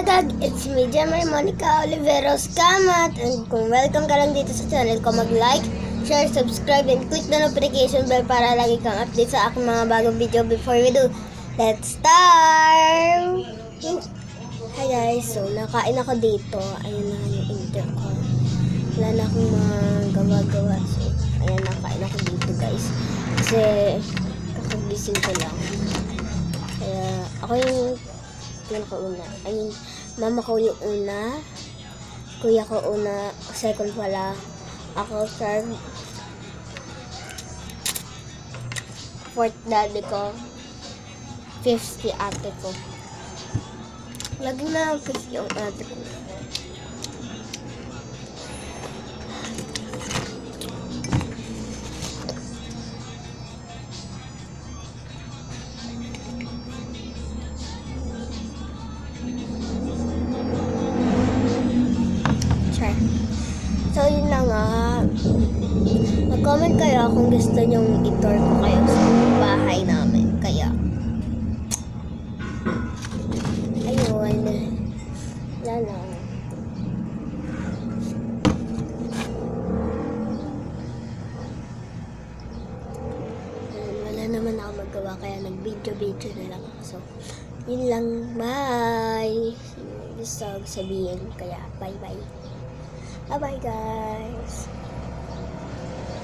It's me, Jamay Monica Oliveros Kamat. And kung welcome ka lang dito sa channel ko, mag-like, share, subscribe, and click the notification bell para lagi kang update sa aking mga bagong video before we do. Let's start! Hi guys, so nakain ako dito. Ayun na yung intro ko. Wala na akong mga gawa-gawa. So, ayan, nakain ako dito guys. Kasi, kakagising ko lang. Kaya, ako yung pinakauna. I mean, mama ko yung una. Kuya ko una. Second pala. Ako third. Fourth daddy ko. Fifth si ate ko. Lagi na fifth yung ate ko. So, yun na nga. Mag-comment kayo kung gusto nyong i-tour ko kayo sa bahay namin. Kaya, ayun. Wala lang. Wala naman ako magawa. Kaya nag-video-video na lang ako. So, yun lang. Bye! Gusto ko sabihin. Kaya, bye-bye. Bye-bye guys!